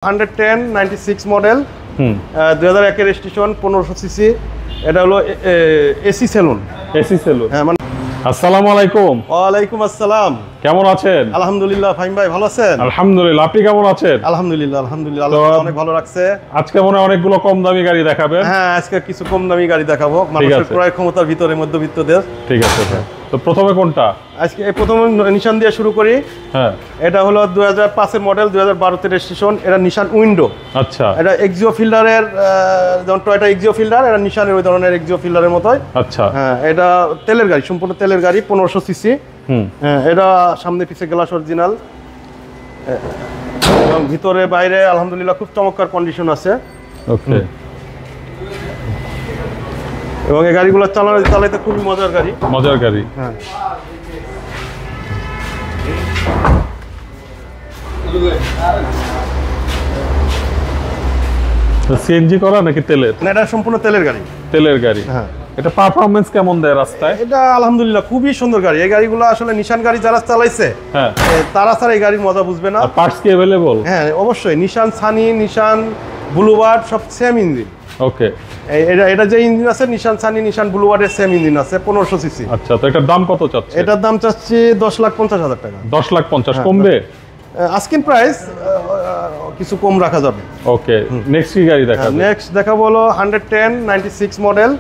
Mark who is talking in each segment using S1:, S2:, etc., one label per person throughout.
S1: 110 96 model 2001 এর registration 1500 CC. এটা হলো এসি সেলুন। হ্যাঁ মানে
S2: আসসালামু আলাইকুম।
S1: ওয়ালাইকুম আসসালাম।
S2: কেমন আছেন?
S1: আলহামদুলিল্লাহ ফাহিম ভাই, ভালো আছেন?
S2: আলহামদুলিল্লাহ, আপনি কেমন আছেন?
S1: আলহামদুলিল্লাহ আল্লাহ অনেক ভালো রাখছে।
S2: আজকে মনে হয় অনেকগুলো কম দামি গাড়ি দেখাবেন।
S1: হ্যাঁ, আজকে কিছু কম দামি গাড়ি দেখাবো, মানুষের ক্রয় ক্ষমতার ভিতরে মধ্যবিত্তদের।
S2: ঠিক আছে, তো প্রথমে কোনটা?
S1: আজকে প্রথমে নিশান দিয়ে শুরু করি।
S2: হ্যাঁ,
S1: এটা হলো 2005 এর মডেল, 2012 তে রেজিস্ট্রেশন। এটা নিশান উইন্ডো।
S2: আচ্ছা,
S1: এটা এক্সিও ফিল্ডারের, যেমন টয়োটা এক্সিও ফিল্ডার, এটা নিশানের ওই ধরনের এক্সিও ফিল্ডারের মতোই।
S2: আচ্ছা,
S1: হ্যাঁ, এটা তেলের গাড়ি, সম্পূর্ণ তেলের গাড়ি, 1500 সিসি। হ্যাঁ, এটা সামনে পিছে গ্লাস অরিজিনাল এবং ভিতরে বাইরে আলহামদুলিল্লাহ খুব চমৎকার কন্ডিশন আছে।
S2: ওকে,
S1: এবং এই গাড়িগুলো চালাতে খুবই মজার গাড়ি। হ্যাঁ,
S2: সিএনজি করা নাকি তেলের?
S1: না, এটা সম্পূর্ণ তেলের গাড়ি। হ্যাঁ,
S2: এটা পারফরম্যান্স কেমন দেয় রাস্তায়?
S1: এটা আলহামদুলিল্লাহ খুবই সুন্দর গাড়ি। এই গাড়িগুলো আসলে নিশান গাড়ি যারা চালাইছে,
S2: হ্যাঁ,
S1: তারা ছাড়া এই গাড়ির মজা বুঝবে না।
S2: পার্টস কি अवेलेबल?
S1: হ্যাঁ, অবশ্যই। নিশান সানি, নিশান ব্লুবার্ড সব সেম ইঞ্জিন।
S2: ওকে,
S1: এটা যে ইঞ্জিন আছে নিশান সানি, নিশান ব্লুবার্ডের সেম ইঞ্জিন আছে, 1500 সিসি।
S2: আচ্ছা, তো এটার দাম কত চাচ্ছে?
S1: এটার দাম চাচ্ছি 10,50,000 টাকা।
S2: 10,50,000 কমবে?
S1: আস্কিং প্রাইস কিছু কম রাখা যাবে।
S2: ওকে, নেক্সট কি গাড়ি দেখাবো?
S1: নেক্সট দেখাবো হলো 110 96 মডেল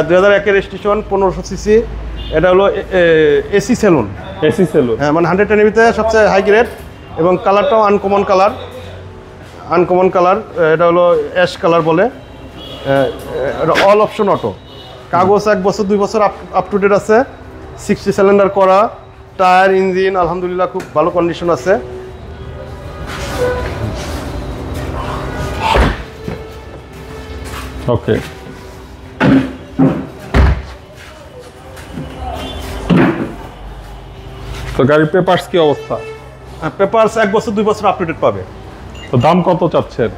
S1: 2001 এর রেজিস্ট্রেশন, 1500 সিসি। এটা হলো এসি সেলুন। হ্যাঁ, মানে 110 এর ভিতরে সবচেয়ে হাই গ্রেড এবং কালারটাও আনকমন কালার। এটা হলো অ্যাশ কালার বলে। এটা অল অপশন অটো। কাগজ 1 বছর 2 বছর আপ টু ডেট আছে। 60 সিলিন্ডার করা, টায়ার, ইঞ্জিন আলহামদুলিল্লাহ খুব ভালো কন্ডিশন আছে।
S2: ওকে, তো গাড়ির পেপারস কি অবস্থা?
S1: পেপারস 1 বছর 2 বছর আপ টু ডেট পাবে।
S2: তো দাম কত চাচ্ছেন?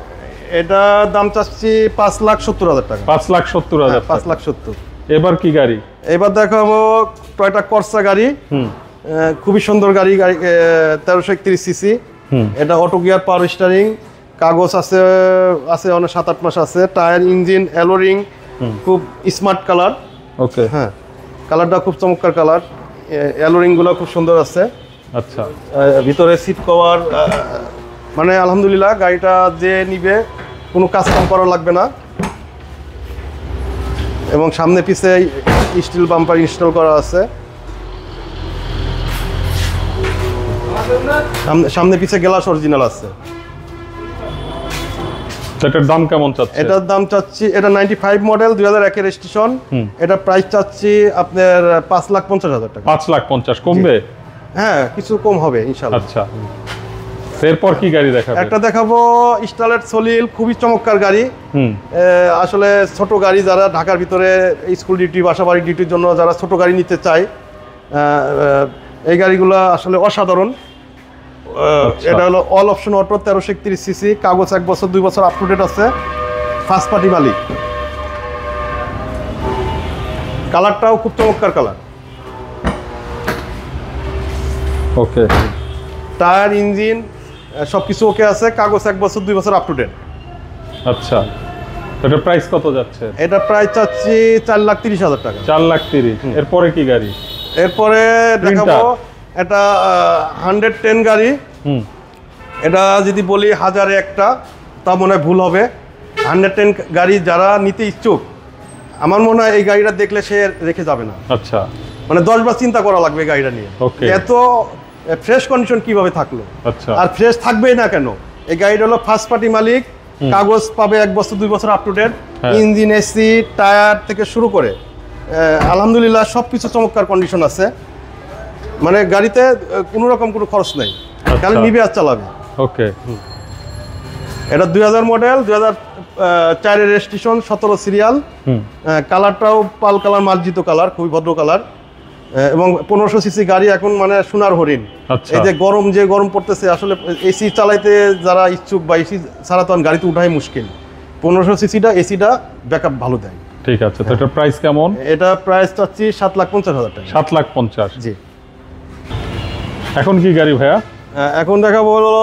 S1: এটা দাম চাচ্ছি 5,70,000 টাকা।
S2: 5,70,000?
S1: 5,70,000।
S2: এবার কি গাড়ি?
S1: এবার দেখাবো টয়োটা কর্সা গাড়ি। খুবই সুন্দর গাড়ি 1331 সিসি। এটা অটো গিয়ার, পাওয়ার স্টিয়ারিং, কাগজ আছে অনেক 7-8 মাস আছে। টায়ার, ইঞ্জিন, অ্যালোরিং খুব স্মার্ট কালার।
S2: ওকে,
S1: হ্যাঁ, কালারটা খুব চমৎকার কালার। অ্যালোরিংগুলো খুব সুন্দর আছে।
S2: আচ্ছা,
S1: ভিতরে সিট কভার, মানে আলহামদুলিল্লাহ গাড়িটা যে নিবে কোনো কাজ কাম করা লাগবে না। এবং সামনে পিছে স্টিল বাম্পার ইনস্টল করা আছে। সামনে পিছে গ্লাস অরিজিনাল আছে।
S2: এটার দাম কেমন চাচ্ছেন?
S1: এটার দাম চাচ্ছি, এটা 95 মডেল 2001 এর রেজিস্ট্রেশন। এটা প্রাইস চাচ্ছি আপনার 5,50,000 টাকা।
S2: 5,50,000 কমবে?
S1: হ্যাঁ, কিছু কম হবে ইনশাআল্লাহ।
S2: আচ্ছা, এরপর কি গাড়ি দেখাবেন?
S1: একটা দেখাবো স্টারলেট সলিল, খুবই চমৎকার গাড়ি। আসলে ছোট গাড়ি, যারা ঢাকার ভিতরে স্কুল ডিউটি, বাসাবাড়ি ডিউটির জন্য যারা ছোট গাড়ি নিতে চায়, এই গাড়িগুলো আসলে অসাধারণ। এটা হলো অল অপশন অটো, 1331 সিসি। কাগজ 1 বছর 2 বছর আপ টু ডেট আছে। ফার্স্ট পার্টি মালিক। কালারটাও খুব চমৎকার কালার।
S2: ওকে,
S1: টায়ার, ইঞ্জিন সবকিছু ওকে আছে। কাগজ 1 বছর 2 বছর আপ টু ডেট।
S2: আচ্ছা, এটার প্রাইস কত যাচ্ছে?
S1: এটা প্রাইস চাচ্ছি 4,30,000 টাকা।
S2: 4,30,000। এরপরে কি গাড়ি?
S1: এরপরে দেখাবো এটা 110 গাড়ি। এটা যদি বলি হাজারে একটা, তা মনে হয় ভুল হবে। 110 গাড়ি যারা নিতে ইচ্ছুক, আমার মনে হয় এই গাড়িটা দেখলে সে রেখে যাবে না।
S2: আচ্ছা,
S1: মানে 10 বার চিন্তা করা লাগবে এই গাড়িটা নিয়ে। এত ফ্রেশ কন্ডিশন কিভাবে থাকলো।
S2: আচ্ছা,
S1: আর ফ্রেশ থাকবেই না কেন? এই গাড়িটা হলো ফার্স্ট পার্টি মালিক। কাগজ পাবে 1 বছর 2 বছর up to date. Engine, AC, tyre থেকে শুরু করে আলহামদুলিল্লাহ সবকিছু চমৎকার কন্ডিশন আছে। মানে গাড়িতে কোনো রকম কোনো খরচ নেই, খালি নিবে আর চালাবে।
S2: ওকে,
S1: এটা 2000 মডেল, 2004 এর রেজিস্ট্রেশন, 17 সিরিয়াল। কালারটাও পাল কালার, মার্জিত কালার, খুবই ভদ্র কালার। এবং 1500 সিসি গাড়ি, এখন মানে সোনার হরিণ। এই যে গরম পড়তেছে, আসলে এসি চালাইতে যারা ইচ্ছুক বা এসি ছাড়া তো গাড়িতে উঠাই মুশকিল। 1500 সিসিটা, এসিটা ব্যাকআপ ভালো দেয়।
S2: ঠিক আছে, তো এটার প্রাইস কেমন?
S1: এটা প্রাইস চাচ্ছি 7,50,000 টাকা।
S2: 7,50,000?
S1: জি।
S2: এখন কি গাড়ি ভাইয়া?
S1: এখন দেখাবো হলো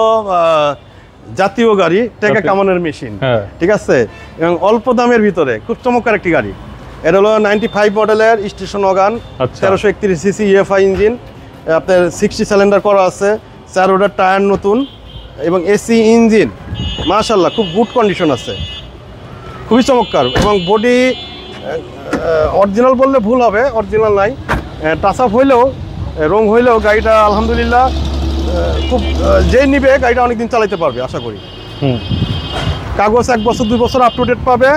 S1: জাতীয় গাড়ি, টেকা কামানের মেশিন,
S2: হ্যাঁ
S1: ঠিক আছে, এবং অল্প দামের ভিতরে খুব চমৎকার একটি গাড়ি। এটা হলো 95 মডেলের স্টেশন ওয়াগন,
S2: আচ্ছা
S1: 1331 সিসি ইএফআই ইঞ্জিন, আপনার 60 সিলিন্ডার করা আছে, 4 রোডের টায়ার নতুন এবং এসি ইঞ্জিন, মাশাআল্লাহ খুব গুড কন্ডিশন আছে, খুবই চমৎকার। এবং বডি অরিজিনাল বললে ভুল হবে, অরিজিনাল নাই, টাচ আপ হইলেও রং হইলেও গাড়িটা আলহামদুলিল্লাহ খুব যে নিবে গাড়িটা অনেকদিন চালাতে পারবে আশা করি। কাগজ 1 বছর 2 বছর আপ টু ডেট পাবে,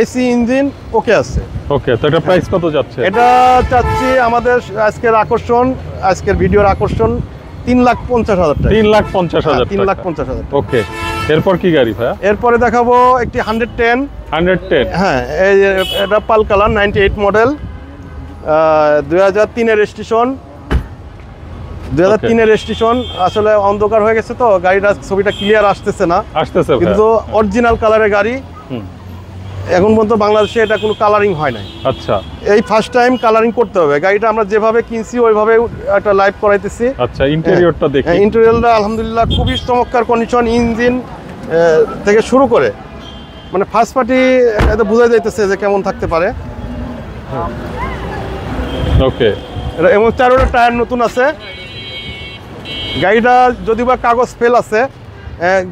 S1: এসি ইঞ্জিন ওকে আছে।
S2: ওকে, তো এটা প্রাইস কত যাচ্ছে?
S1: এটা চাচ্ছি আমাদের আজকের ভিডিওর আকর্ষণ 3,50,000 টাকা।
S2: 3,50,000 টাকা।
S1: 3,50,000।
S2: ওকে, এরপর কি গাড়ি ভাইয়া?
S1: এরপরে দেখাবো একটি 110। হ্যাঁ, এটা পাল কালার, 98 মডেল, 2003 রেজিস্ট্রেশন। 2003 রেজিস্ট্রেশন, আসলে অন্ধকার হয়ে গেছে তো গাড়িটা, ছবিটা ক্লিয়ার আসতেছে না, কিন্তু অরিজিনাল কালারের গাড়ি। এখন পর্যন্ত বাংলাদেশে এটা কোনো কালারিং হয় নাই।
S2: আচ্ছা,
S1: এই ফার্স্ট টাইম কালারিং করতে হবে। গাড়িটা আমরা যেভাবে কিনছি ওইভাবে একটা লাইভ করাইতেছি।
S2: আচ্ছা, ইন্টেরিয়রটা দেখি।
S1: ইন্টেরিয়রটা আলহামদুলিল্লাহ খুবই চমৎকার কন্ডিশন, ইঞ্জিন থেকে শুরু করে মানে ফার্স্ট পার্টি এটা বোঝা যাইতেছে যে কেমন থাকতে পারে।
S2: ওকে,
S1: এবং 4 রোডের টায়ার নতুন আছে। গাড়িটা যদি বা কাগজ ফেল আছে,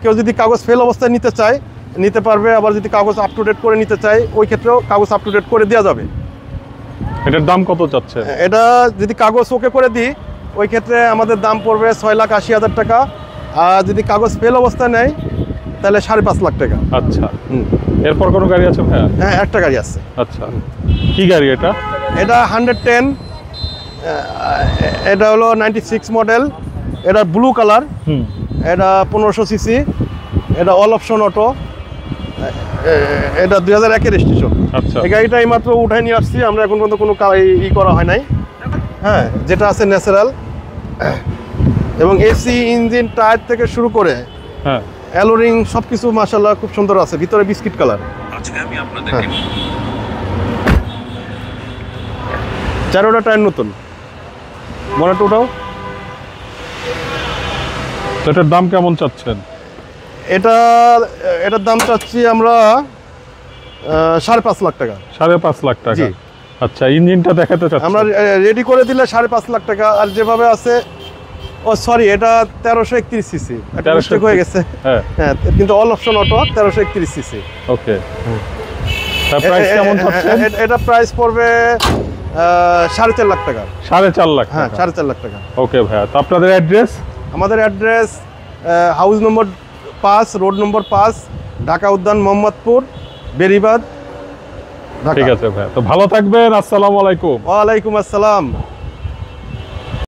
S1: কেউ যদি কাগজ ফেল অবস্থায় নিতে চায় নিতে পারবে, আবার যদি কাগজ আপ টু ডেট করে নিতে চায় ওই ক্ষেত্রেও কাগজ আপ টু ডেট করে দেওয়া যাবে।
S2: এটার দাম কত যাচ্ছে?
S1: এটা যদি কাগজ ওকে করে দিই ওই ক্ষেত্রে আমাদের দাম পড়বে 6,80,000 টাকা, আর যদি কাগজ ফেল অবস্থায় নেয় তাহলে 5.5 লাখ টাকা।
S2: আচ্ছা, এরপর কোনো গাড়ি আছে ভাইয়া?
S1: হ্যাঁ, একটা গাড়ি আছে।
S2: আচ্ছা, কি গাড়ি এটা?
S1: এটা 110, এটা হলো 96 মডেল, এটা ব্লু কালার, এটা 1500 সিসি, এটা অল অপশন অটো, এটা 2001 রেজিস্ট্রেশন।
S2: আচ্ছা,
S1: এই গাড়িটা এইমাত্র উঠাই নিয়ে আসছি আমরা, এখন পর্যন্ত কোনো ই করা হয় নাই। হ্যাঁ, যেটা আছে ন্যাচারাল, এবং এসি ইঞ্জিন টায়ার থেকে শুরু করে
S2: হ্যাঁ
S1: অ্যালোরিং সব কিছু মাশাআল্লাহ খুব সুন্দর আছে, ভিতরে বিস্কিট কালার।
S3: আজকে আমি আপনাদেরকে
S1: 4 রোডের টায়ার নতুন, বনেট উঠাও।
S2: তো এটার দাম কেমন চাচ্ছেন?
S1: এটার দাম চাচ্ছি আমরা 5.5 লাখ টাকা।
S2: 5.5 লাখ টাকা।
S1: জি।
S2: আচ্ছা, ইঞ্জিনটা দেখাতে চাচ্ছি
S1: আমরা রেডি করে দিলে 5.5 লাখ টাকা। আর যেভাবে আছে, ও সরি, এটা 1331 সিসি, একটা মিস্টেক হয়ে গেছে।
S2: হ্যাঁ,
S1: কিন্তু অল অপশন অটো, 1331 সিসি।
S2: ওকে, তার প্রাইস কেমন চাচ্ছেন?
S1: এটা প্রাইস পড়বে 4.5 লাখ টাকা।
S2: 4.5 লাখ?
S1: হ্যাঁ, 4.5 লাখ টাকা।
S2: ওকে ভাইয়া, তো আপনাদের অ্যাড্রেস?
S1: আমাদের অ্যাড্রেস হাউস নম্বর 5, রোড নম্বর 5, ঢাকা উদ্যান, মোহাম্মদপুর, বেরিবাদ, ঢাকা।
S2: ঠিক আছে ভাইয়া, তো ভালো থাকবেন। আসসালামু আলাইকুম।
S1: ওয়ালাইকুম আসসালাম।